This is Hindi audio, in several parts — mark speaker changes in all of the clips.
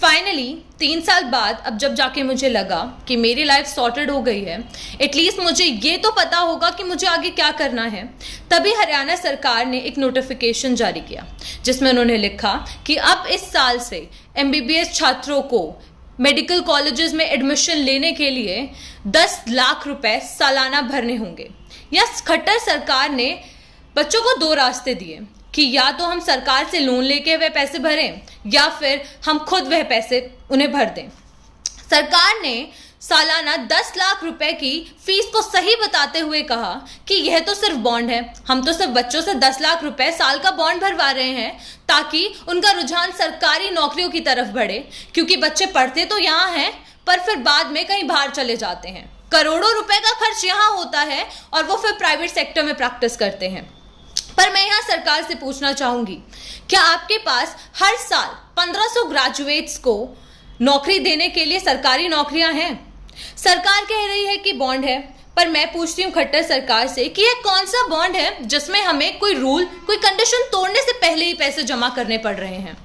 Speaker 1: फाइनली 3 साल बाद अब जब जाके मुझे लगा कि मेरी लाइफ सॉर्टेड हो गई है, एटलीस्ट मुझे ये तो पता होगा कि मुझे आगे क्या करना है, तभी हरियाणा सरकार ने एक नोटिफिकेशन जारी किया जिसमें उन्होंने लिखा कि अब इस साल से एमबीबीएस छात्रों को मेडिकल कॉलेजेस में एडमिशन लेने के लिए 10 लाख रुपए सालाना भरने होंगे। यस, खट्टर सरकार ने बच्चों को 2 रास्ते दिए कि या तो हम सरकार से लोन लेके वह पैसे भरें या फिर हम खुद वह पैसे उन्हें भर दें। सरकार ने सालाना 10 लाख रुपए की फीस को सही बताते हुए कहा कि यह तो सिर्फ बॉन्ड है, हम तो सिर्फ बच्चों से 10 लाख रुपए साल का बॉन्ड भरवा रहे हैं ताकि उनका रुझान सरकारी नौकरियों की तरफ बढ़े, क्योंकि बच्चे पढ़ते तो यहाँ हैं पर फिर बाद में कहीं बाहर चले जाते हैं। करोड़ों रुपए का खर्च यहाँ होता है और वो फिर प्राइवेट सेक्टर में प्रैक्टिस करते हैं। पर मैं यहाँ सरकार से पूछना चाहूंगी, क्या आपके पास हर साल 1500 ग्रेजुएट्स को नौकरी देने के लिए सरकारी नौकरियां हैं? सरकार कह रही है कि बॉन्ड है, पर मैं पूछती हूँ खट्टर सरकार से कि यह कौन सा बॉन्ड है जिसमें हमें कोई रूल, कोई कंडीशन तोड़ने से पहले ही पैसे जमा करने पड़ रहे हैं।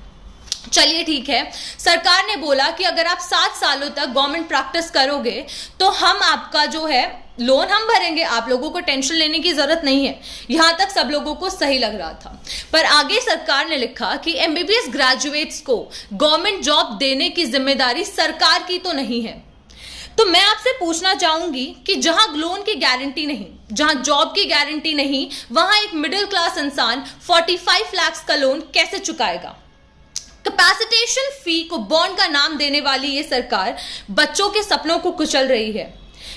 Speaker 1: चलिए ठीक है, सरकार ने बोला कि अगर आप 7 सालों तक गवर्नमेंट प्रैक्टिस करोगे तो हम आपका जो है लोन हम भरेंगे, आप लोगों को टेंशन लेने की जरूरत नहीं है। यहां तक सब लोगों को सही लग रहा था, पर आगे सरकार ने लिखा कि एमबीबीएस ग्रेजुएट्स को गवर्नमेंट जॉब देने की जिम्मेदारी सरकार की तो नहीं है। तो मैं आपसे पूछना चाहूंगी कि जहां लोन की गारंटी नहीं, जहां जॉब की गारंटी नहीं, वहां एक मिडिल क्लास इंसान 45 लाख का लोन कैसे चुकाएगा? कैपेसिटेशन फी को बॉन्ड का नाम देने वाली ये सरकार बच्चों के सपनों को कुचल रही है।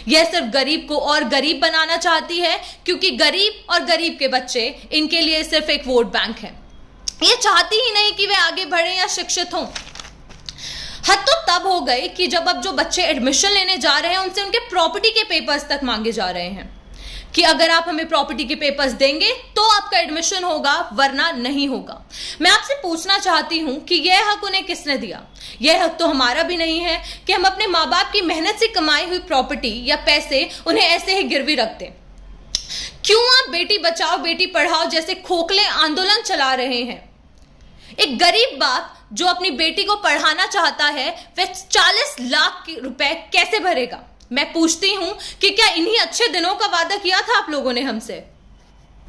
Speaker 1: यह सिर्फ गरीब को और गरीब बनाना चाहती है, क्योंकि गरीब और गरीब के बच्चे इनके लिए सिर्फ एक वोट बैंक है। ये चाहती ही नहीं कि वे आगे बढ़े या शिक्षित हों। हद तो तब हो गई कि जब अब जो बच्चे एडमिशन लेने जा रहे हैं उनसे उनके प्रॉपर्टी के पेपर्स तक मांगे जा रहे हैं कि अगर आप हमें प्रॉपर्टी के पेपर्स देंगे तो आपका एडमिशन होगा, वरना नहीं होगा। मैं आपसे पूछना चाहती हूं कि यह हक उन्हें किसने दिया? यह हक तो हमारा भी नहीं है कि हम अपने माँ बाप की मेहनत से कमाई हुई प्रॉपर्टी या पैसे उन्हें ऐसे ही गिरवी रख दें। क्यों आप बेटी बचाओ बेटी पढ़ाओ जैसे खोखले आंदोलन चला रहे हैं? एक गरीब बाप जो अपनी बेटी को पढ़ाना चाहता है वह 40 लाख रुपए कैसे भरेगा? मैं पूछती हूं कि क्या इन्हीं अच्छे दिनों का वादा किया था आप लोगों ने हमसे?